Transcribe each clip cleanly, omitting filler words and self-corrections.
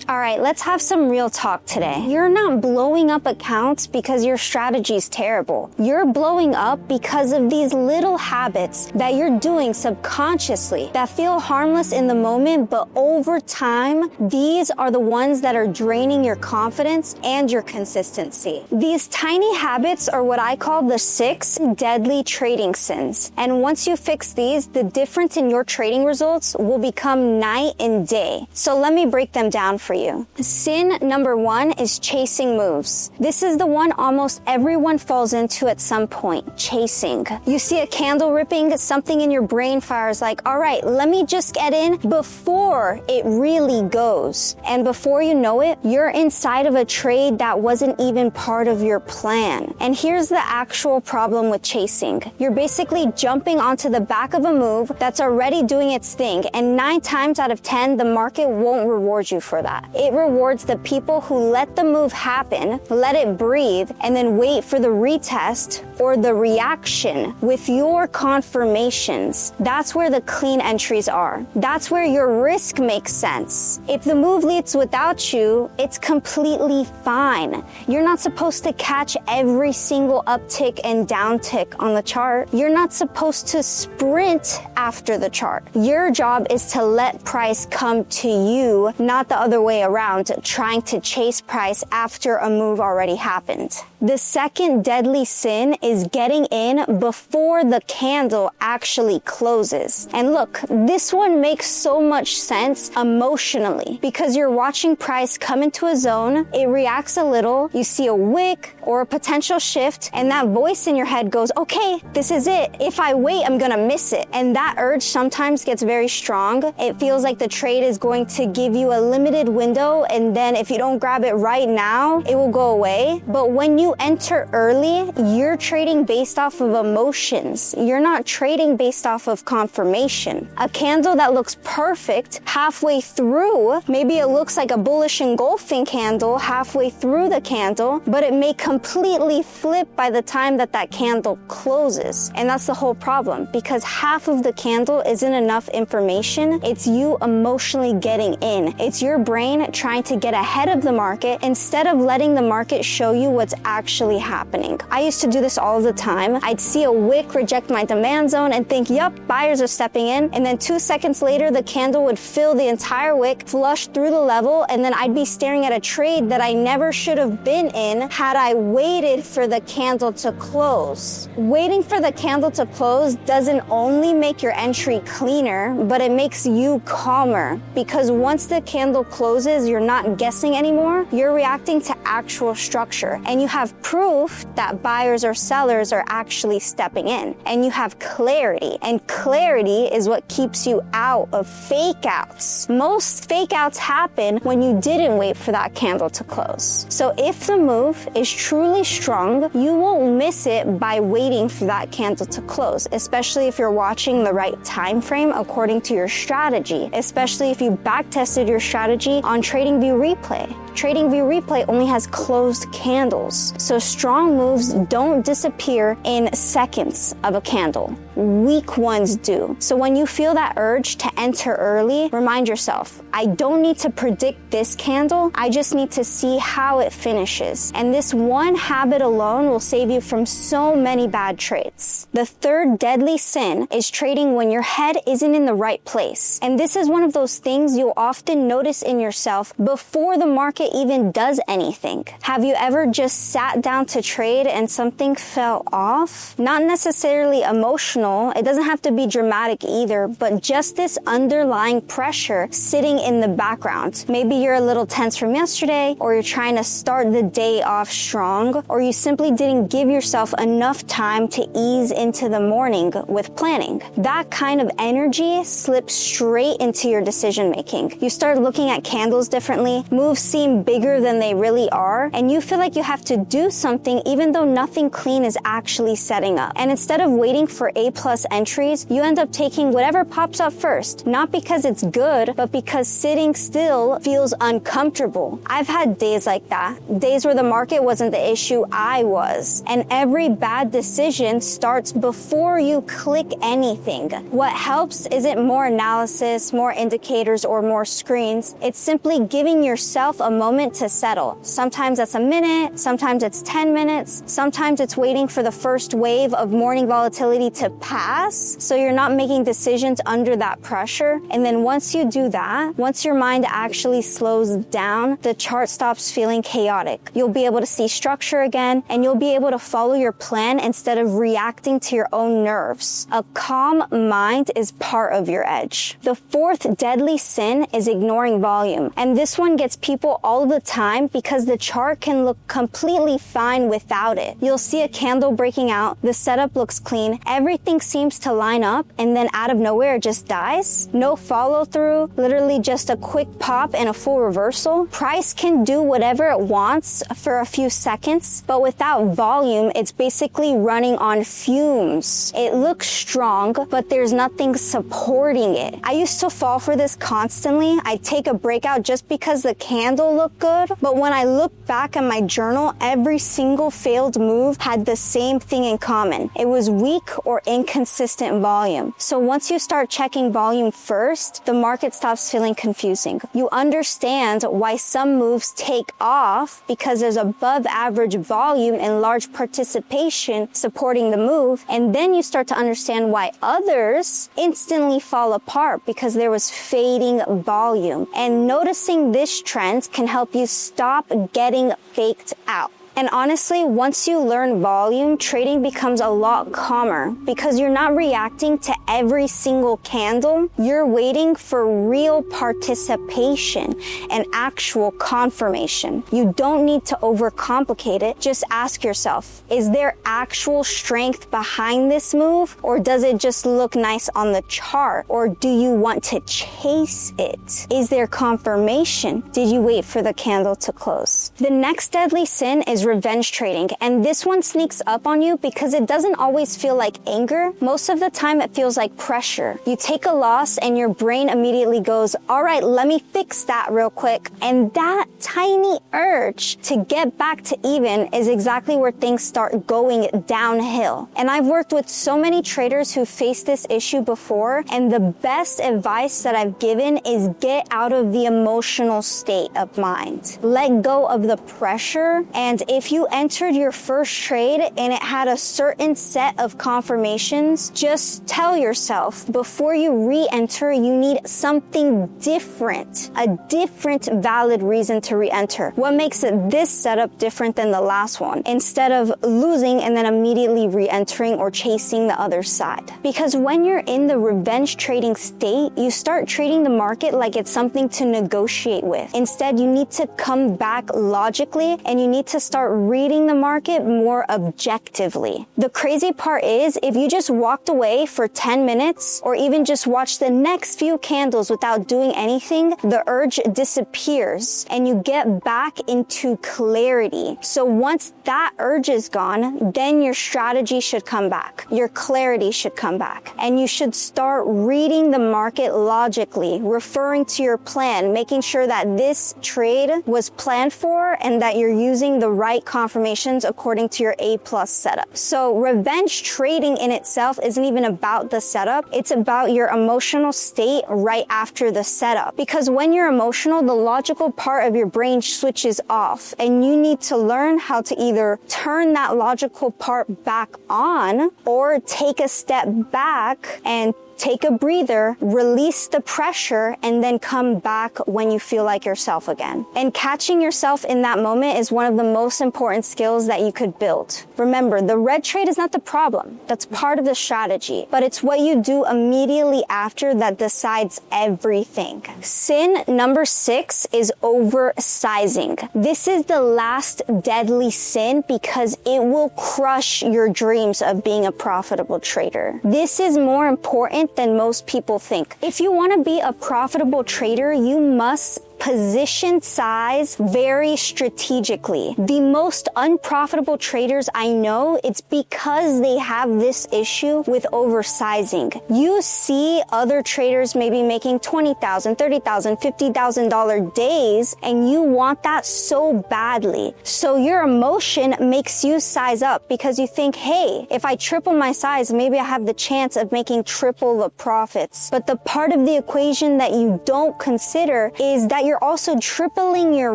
All right, let's have some real talk today. You're not blowing up accounts because your strategy's terrible. You're blowing up because of these little habits that you're doing subconsciously that feel harmless in the moment, but over time, these are the ones that are draining your confidence and your consistency. These tiny habits are what I call the 6 deadly trading sins. And once you fix these, the difference in your trading results will become night and day. So let me break them down for you. Sin number 1 is chasing moves. This is the one almost everyone falls into at some point, chasing. You see a candle ripping, something in your brain fires like, all right, let me just get in before it really goes. And before you know it, you're inside of a trade that wasn't even part of your plan. And here's the actual problem with chasing. You're basically jumping onto the back of a move that's already doing its thing, and 9 times out of 10, the market won't reward you for that. It rewards the people who let the move happen, let it breathe, and then wait for the retest or the reaction with your confirmations. That's where the clean entries are. That's where your risk makes sense. If the move leads without you, it's completely fine. You're not supposed to catch every single uptick and downtick on the chart. You're not supposed to sprint after the chart. Your job is to let price come to you, not the other way around, trying to chase price after a move already happened. The second deadly sin is getting in before the candle actually closes. And look, this one makes so much sense emotionally because you're watching price come into a zone, it reacts a little, you see a wick or a potential shift, and that voice in your head goes, okay, this is it. If I wait, I'm gonna miss it. And that urge sometimes gets very strong. It feels like the trade is going to give you a limited window, and then if you don't grab it right now, it will go away. But when you enter early, you're trading based off of emotions. You're not trading based off of confirmation. A candle that looks perfect halfway through, maybe it looks like a bullish engulfing candle halfway through the candle, but it may completely flip by the time that that candle closes. And that's the whole problem, because half of the candle isn't enough information. It's you emotionally getting in. It's your brain trying to get ahead of the market instead of letting the market show you what's actually happening. I used to do this all the time. I'd see a wick reject my demand zone and think, yup, buyers are stepping in. And then 2 seconds later, the candle would fill the entire wick, flush through the level, and then I'd be staring at a trade that I never should have been in had I waited for the candle to close. Waiting for the candle to close doesn't only make your entry cleaner, but it makes you calmer, because once the candle closes, you're not guessing anymore. You're reacting to actual structure, and you have proof that buyers or sellers are actually stepping in, and you have clarity, and clarity is what keeps you out of fake outs. Most fake outs happen when you didn't wait for that candle to close. So if the move is truly strong, you won't miss it by waiting for that candle to close, especially if you're watching the right time frame according to your strategy, especially if you back tested your strategy on TradingView Replay. TradingView Replay only has closed candles, so strong moves don't disappear in seconds of a candle. Weak ones do. So when you feel that urge to enter early, remind yourself, I don't need to predict this candle, I just need to see how it finishes. And this one habit alone will save you from so many bad trades. The third deadly sin is trading when your head isn't in the right place. And this is one of those things you'll often notice in yourself before the market even does anything. Have you ever just sat down to trade and something fell off? Not necessarily emotional. It doesn't have to be dramatic either, but just this underlying pressure sitting in the background. Maybe you're a little tense from yesterday, or you're trying to start the day off strong, or you simply didn't give yourself enough time to ease into the morning with planning. That kind of energy slips straight into your decision making. You start looking at candles differently, moves seem bigger than they really are, and you feel like you have to do something even though nothing clean is actually setting up. And instead of waiting for A A+ entries, you end up taking whatever pops up first, not because it's good, but because sitting still feels uncomfortable. I've had days like that, days where the market wasn't the issue, I was. And every bad decision starts before you click anything. What helps isn't more analysis, more indicators, or more screens. It's simply giving yourself a moment to settle. Sometimes that's a minute, sometimes it's 10 minutes, sometimes it's waiting for the first wave of morning volatility to pass, so you're not making decisions under that pressure. And then once you do that, once your mind actually slows down, the chart stops feeling chaotic. You'll be able to see structure again, and you'll be able to follow your plan instead of reacting to your own nerves. A calm mind is part of your edge. The fourth deadly sin is ignoring volume. And this one gets people all the time because the chart can look completely fine without it. You'll see a candle breaking out, the setup looks clean, everything seems to line up, and then out of nowhere it just dies. No follow through, literally just a quick pop and a full reversal. Price can do whatever it wants for a few seconds, but without volume, it's basically running on fumes. It looks strong, but there's nothing supporting it. I used to fall for this constantly. I'd take a breakout just because the candle looked good, but when I look back at my journal, every single failed move had the same thing in common. It was weak or inconsistent volume. So once you start checking volume first, the market stops feeling confusing. You understand why some moves take off because there's above average volume and large participation supporting the move, and then you start to understand why others instantly fall apart because there was fading volume. And noticing this trend can help you stop getting faked out. And honestly, once you learn volume, trading becomes a lot calmer because you're not reacting to every single candle. You're waiting for real participation and actual confirmation. You don't need to overcomplicate it. Just ask yourself, is there actual strength behind this move, or does it just look nice on the chart? Or do you want to chase it? Is there confirmation? Did you wait for the candle to close? The next deadly sin is revenge trading, and this one sneaks up on you because it doesn't always feel like anger. Most of the time it feels like pressure. You take a loss and your brain immediately goes, all right, let me fix that real quick. And that tiny urge to get back to even is exactly where things start going downhill. And I've worked with so many traders who faced this issue before, and the best advice that I've given is get out of the emotional state of mind. Let go of the pressure, and if you entered your first trade and it had a certain set of confirmations, just tell yourself before you re-enter, you need something different, a different valid reason to re-enter. What makes this setup different than the last one, instead of losing and then immediately re-entering or chasing the other side? Because when you're in the revenge trading state, you start treating the market like it's something to negotiate with. Instead, you need to come back logically, and you need to start reading the market more objectively. The crazy part is, if you just walked away for 10 minutes or even just watched the next few candles without doing anything, the urge disappears and you get back into clarity. So once that urge is gone, then your strategy should come back. Your clarity should come back. And you should start reading the market logically, referring to your plan, making sure that this trade was planned for and that you're using the right confirmations according to your A+ setup. So revenge trading in itself isn't even about the setup. It's about your emotional state right after the setup. Because when you're emotional, the logical part of your brain switches off, and you need to learn how to either turn that logical part back on or take a step back and take a breather, release the pressure, and then come back when you feel like yourself again. And catching yourself in that moment is one of the most important skills that you could build. Remember, the red trade is not the problem. That's part of the strategy, but it's what you do immediately after that decides everything. Sin number 6 is oversizing. This is the last deadly sin because it will crush your dreams of being a profitable trader. This is more important than most people think. If you want to be a profitable trader, you must position size very strategically. The most unprofitable traders I know, it's because they have this issue with oversizing. You see other traders maybe making $20,000, $30,000, $50,000 days, and you want that so badly. So your emotion makes you size up because you think, hey, if I triple my size, maybe I have the chance of making triple the profits. But the part of the equation that you don't consider is that you're also tripling your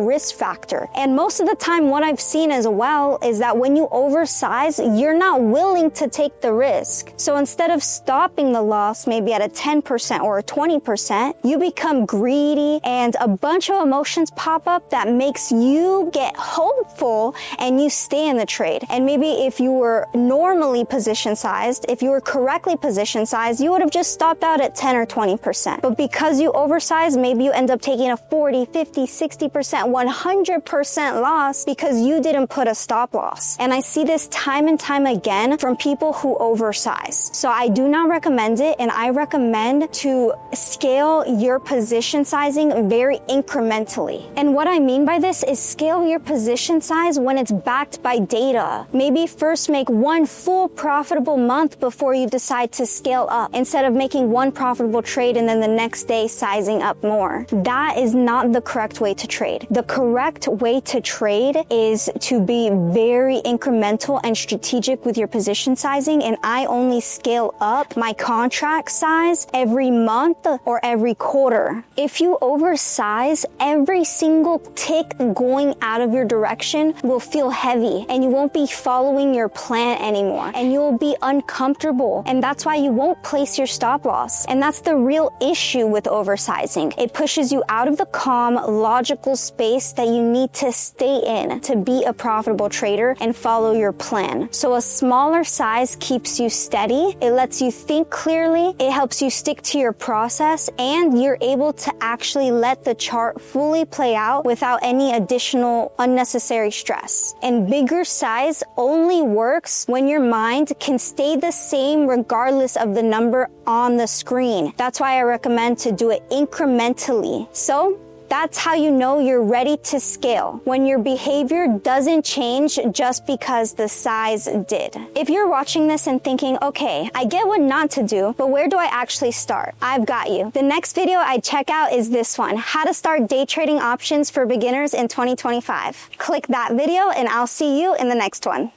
risk factor. And most of the time, what I've seen as well is that when you oversize, you're not willing to take the risk. So instead of stopping the loss, maybe at a 10% or a 20%, you become greedy and a bunch of emotions pop up that makes you get hopeful and you stay in the trade. And maybe if you were normally position sized, if you were correctly position sized, you would have just stopped out at 10 or 20%. But because you oversize, maybe you end up taking a 40, 50, 60%, 100% loss because you didn't put a stop loss. And I see this time and time again from people who oversize. So I do not recommend it, and I recommend to scale your position sizing very incrementally. And what I mean by this is scale your position size when it's backed by data. Maybe first make one full profitable month before you decide to scale up, instead of making one profitable trade and then the next day sizing up more. That is not the correct way to trade. The correct way to trade is to be very incremental and strategic with your position sizing, and I only scale up my contract size every month or every quarter. If you oversize, every single tick going out of your direction will feel heavy and you won't be following your plan anymore and you'll be uncomfortable, and that's why you won't place your stop loss. And that's the real issue with oversizing. It pushes you out of the calm, logical space that you need to stay in to be a profitable trader and follow your plan. So a smaller size keeps you steady, it lets you think clearly, it helps you stick to your process, and you're able to actually let the chart fully play out without any additional unnecessary stress. And bigger size only works when your mind can stay the same regardless of the number on the screen. That's why I recommend to do it incrementally. So that's how you know you're ready to scale, when your behavior doesn't change just because the size did. If you're watching this and thinking, okay, I get what not to do, but where do I actually start? I've got you. The next video I check out is this one, how to start day trading options for beginners in 2025. Click that video and I'll see you in the next one.